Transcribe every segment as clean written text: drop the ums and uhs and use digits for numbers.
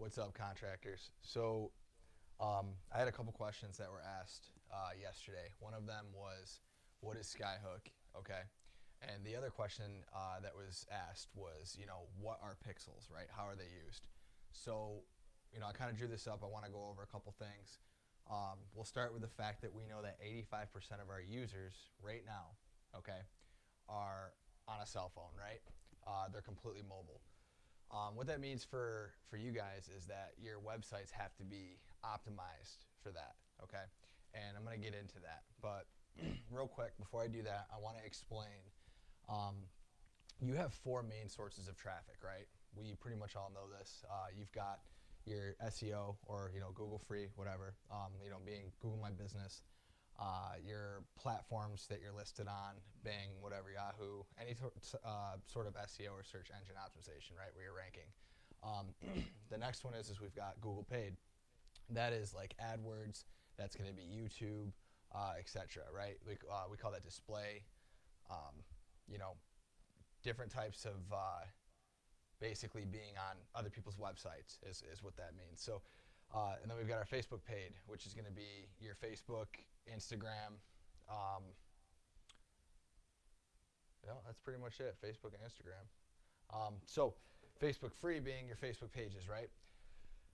What's up, contractors? I had a couple questions that were asked yesterday. One of them was, "What is Skyhook?" Okay, and the other question that was asked was, what are pixels, right? How are they used? So, I kind of drew this up. I want to go over a couple things. We'll start with the fact that we know that 85% of our users right now, okay, are on a cell phone, right? They're completely mobile. What that means for you guys is that your websites have to be optimized for that, okay? And I'm going to get into that. But real quick, before I do that, I want to explain. Um, you have four main sources of traffic, right? We pretty much all know this. You've got your SEO or Google free, whatever. Being Google My Business, your platforms that you're listed on, Bing, whatever, Yahoo, any sort of SEO or search engine optimization, right, where you're ranking. The next one is we've got Google Paid. That is like AdWords. That's going to be YouTube, etc. Right? We call that display. Um, you know, different types of basically being on other people's websites is what that means. So, and then we've got our Facebook paid, which is going to be your Facebook, Instagram. Um, yeah, that's pretty much it. Facebook and Instagram. So, Facebook free being your Facebook pages, right?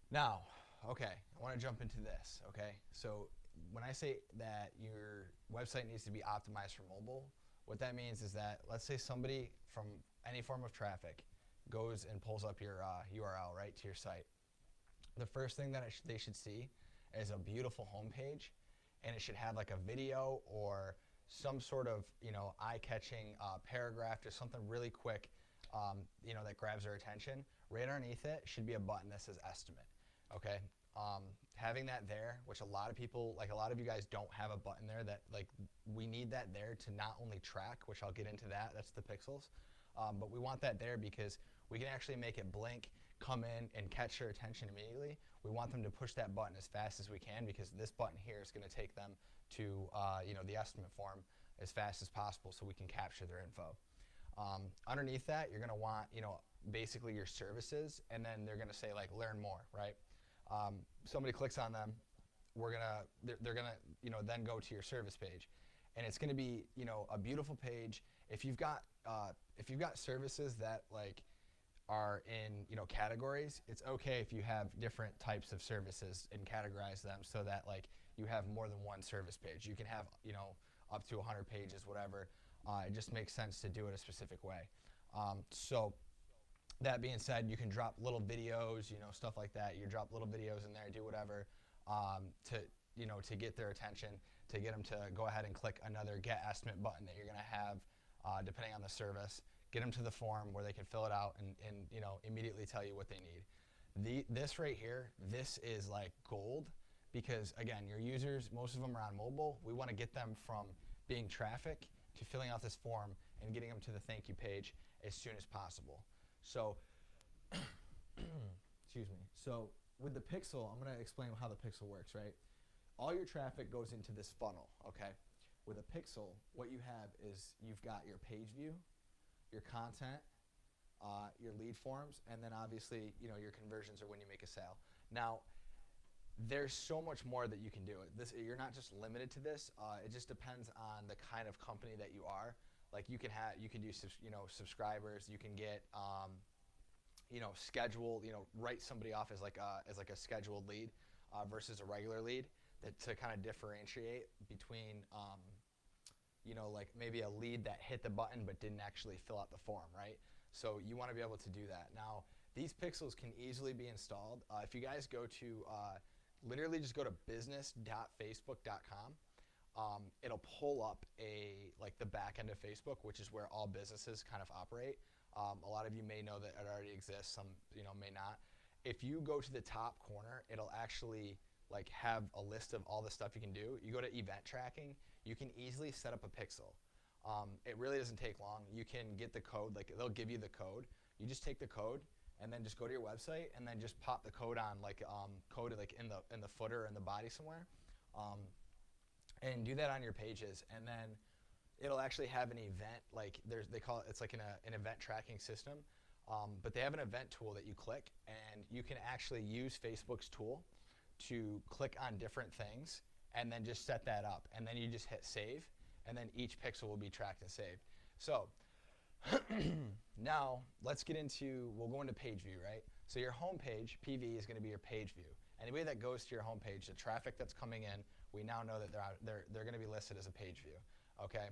Now, okay, I want to jump into this. Okay, so when I say that your website needs to be optimized for mobile, what that means is that let's say somebody from any form of traffic goes and pulls up your URL, right, to your site. The first thing that they should see is a beautiful homepage, and it should have like a video or some sort of eye-catching paragraph, just something really quick, that grabs their attention. Right underneath it should be a button that says estimate. Okay, having that there, which a lot of people, like a lot of you guys, don't have a button there. That like we need that there to not only track, which I'll get into that. That's the pixels, but we want that there because we can actually make it blink, come in, and catch their attention immediately. We want them to push that button as fast as we can because this button here is going to take them to the estimate form as fast as possible so we can capture their info. Underneath that, you're going to want basically your services, and then they're going to say like learn more, right? Somebody clicks on them, they're gonna then go to your service page, and it's going to be a beautiful page. If you've got services that like are in categories, it's okay if you have different types of services and categorize them so that like you have more than one service page. You can have up to 100 pages, whatever. It just makes sense to do it a specific way. So that being said, you can drop little videos, stuff like that. You drop little videos in there, do whatever to get their attention, to get them to go ahead and click another get estimate button that you're going to have depending on the service. Get them to the form where they can fill it out and immediately tell you what they need. This right here, this is like gold because again, your users, most of them are on mobile. We want to get them from being traffic to filling out this form and getting them to the thank you page as soon as possible. So, excuse me. So with the pixel, I'm going to explain how the pixel works, right? All your traffic goes into this funnel, okay? With a pixel, what you have is you've got your page view, your content, your lead forms, and then obviously your conversions or when you make a sale. Now, there's so much more that you can do. You're not just limited to this. It just depends on the kind of company that you are. Like you can do subscribers. You can get schedule write somebody off as like a scheduled lead versus a regular lead to kind of differentiate between like maybe a lead that hit the button but didn't actually fill out the form, right? So you want to be able to do that. Now, these pixels can easily be installed. If you guys go to, literally just go to business.facebook.com, it'll pull up the back end of Facebook, which is where all businesses kind of operate. A lot of you may know that it already exists, some may not. If you go to the top corner, it'll actually like have a list of all the stuff you can do. You go to event tracking, you can easily set up a pixel. It really doesn't take long. You can get the code, like they'll give you the code. You just take the code and then just go to your website and then just pop the code on code like in the footer or in the body somewhere, and do that on your pages. And then it'll actually have an event, like they call it, it's like an event tracking system. But they have an event tool that you click, and you can actually use Facebook's tool to click on different things and then just set that up. And then you just hit save, and then each pixel will be tracked and saved. So now let's get into, we'll go into page view, right? So your home page, PV, is going to be your page view. Anybody that goes to your home page, the traffic that's coming in, we now know that they're going to be listed as a page view, okay?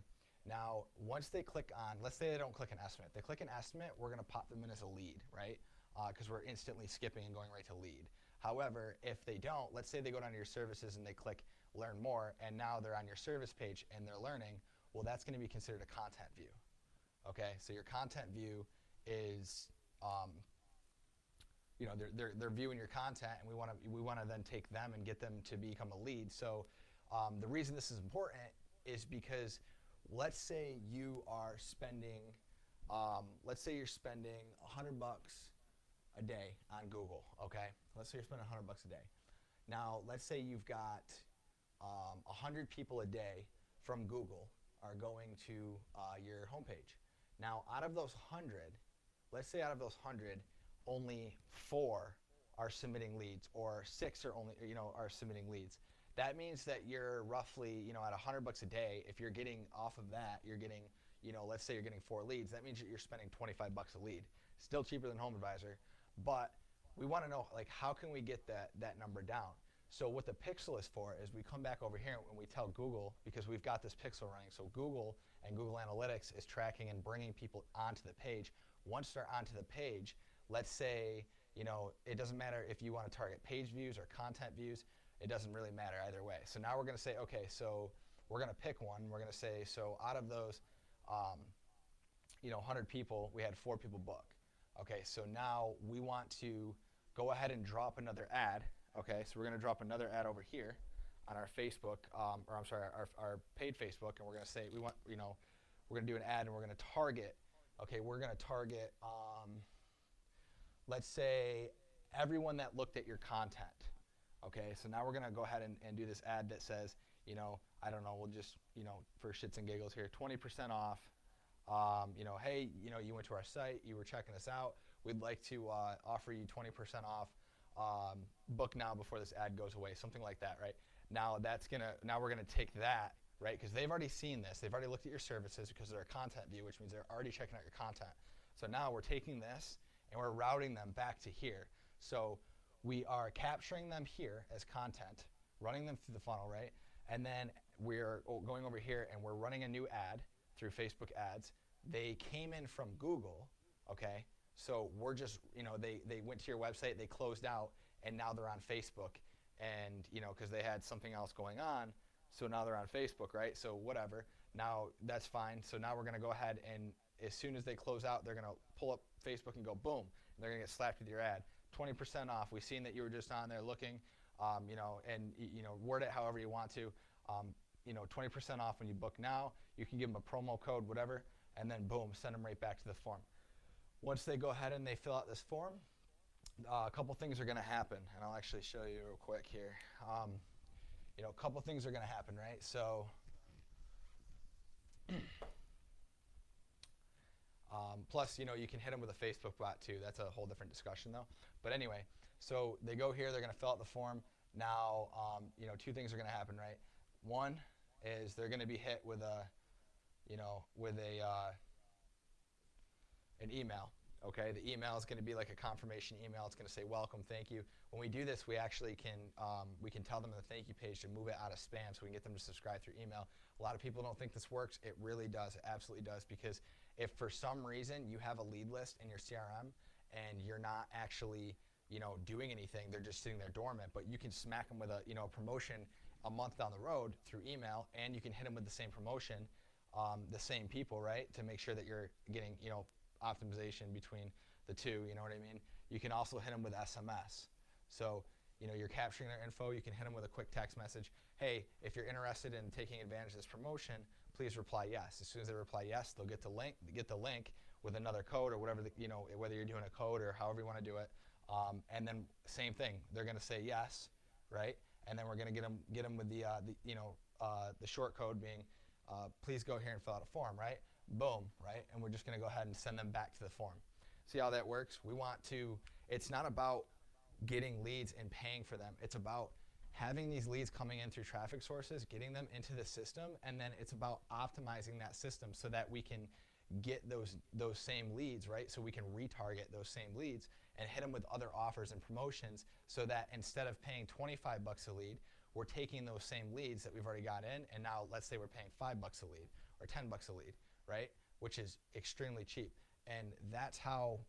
Now, once they click on, let's say they don't click an estimate. They click an estimate, we're going to pop them in as a lead, right? Because we're instantly skipping and going right to lead. However, if they don't, let's say they go down to your services and they click learn more, and now they're on your service page and they're learning, well, that's going to be considered a content view. Okay, so your content view is, you know, they're viewing your content, and we want to then take them and get them to become a lead. So the reason this is important is because let's say you are spending, let's say you're spending $100 a day on Google. Okay, let's say you're spending $100 a day. Now let's say you've got 100 people a day from Google are going to your homepage. Now, out of those 100, let's say out of those 100, only 4 are submitting leads, or 6 are only, are submitting leads. That means that you're roughly, at $100 a day. If you're getting off of that, you're getting, let's say you're getting 4 leads. That means that you're spending $25 a lead. Still cheaper than HomeAdvisor, but we want to know, like, how can we get that number down? So what the pixel is for is we come back over here and we tell Google, because we've got this pixel running, so Google and Google Analytics is tracking and bringing people onto the page. Once they're onto the page, let's say, it doesn't matter if you want to target page views or content views, it doesn't really matter either way. So now we're going to say, okay, so we're going to pick one. We're going to say, so out of those, 100 people, we had 4 people book. Okay, so now we want to go ahead and drop another ad. Okay, so we're going to drop another ad over here on our Facebook, or I'm sorry, our paid Facebook, and we're going to say we want, we're going to do an ad, and we're going to target. Okay, we're going to target, let's say, everyone that looked at your content. Okay, so now we're going to go ahead and do this ad that says, I don't know, we'll just, for shits and giggles here, 20% off. Hey, you went to our site, you were checking us out. We'd like to offer you 20% off. Book now before this ad goes away, something like that, right? Now we're gonna take that, right? Because they've already seen this, they've already looked at your services because they're a content view, which means they're already checking out your content. So now we're taking this and we're routing them back to here. So we are capturing them here as content, running them through the funnel, right? And then we're going over here and we're running a new ad through Facebook ads. They came in from Google, okay? So we're just, they went to your website, they closed out, and now they're on Facebook, and, because they had something else going on, so now they're on Facebook, right? So whatever, now that's fine. So now we're going to go ahead and as soon as they close out, they're going to pull up Facebook and go boom, and they're going to get slapped with your ad. 20% off. We've seen that you were just on there looking, and, word it however you want to. 20% off when you book now. You can give them a promo code, whatever, and then boom, send them right back to the form. Once they go ahead and they fill out this form, a couple things are going to happen, and I'll actually show you real quick here. A couple things are going to happen, right? So, plus, you can hit them with a Facebook bot too. That's a whole different discussion though. But anyway, so they go here, they're going to fill out the form. Now, 2 things are going to happen, right? One is they're going to be hit with an email. Okay, the email is going to be like a confirmation email. It's going to say welcome, thank you. When we do this, we actually can tell them in the thank you page to move it out of spam so we can get them to subscribe through email. A lot of people don't think this works. It really does. It absolutely does, because if for some reason you have a lead list in your CRM and you're not actually doing anything, they're just sitting there dormant, but you can smack them with a promotion a month down the road through email, and you can hit them with the same promotion, the same people, right, to make sure that you're getting optimization between the two, you know what I mean? You can also hit them with SMS. So, you're capturing their info. You can hit them with a quick text message. Hey, if you're interested in taking advantage of this promotion, please reply yes. As soon as they reply yes, they'll get the link with another code or whatever, whether you're doing a code or however you want to do it. And then same thing, they're going to say yes, right? And then we're going to get them with the short code being, please go here and fill out a form, right? Boom, right? And we're just going to go ahead and send them back to the form. See how that works? We want to, it's not about getting leads and paying for them. It's about having these leads coming in through traffic sources, getting them into the system, and then it's about optimizing that system so that we can get those same leads, right? So we can retarget those same leads and hit them with other offers and promotions so that instead of paying 25 bucks a lead, we're taking those same leads that we've already got in, and now let's say we're paying 5 bucks a lead or 10 bucks a lead, right? Which is extremely cheap. And that's how,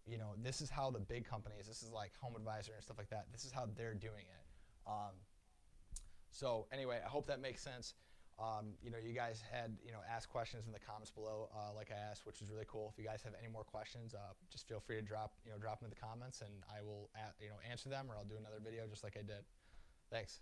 this is how the big companies, this is like Home Advisor and stuff like that, this is how they're doing it. So anyway, I hope that makes sense. You guys had, asked questions in the comments below, like I asked, which is really cool. If you guys have any more questions, just feel free to drop them in the comments, and I will, answer them, or I'll do another video just like I did. Thanks.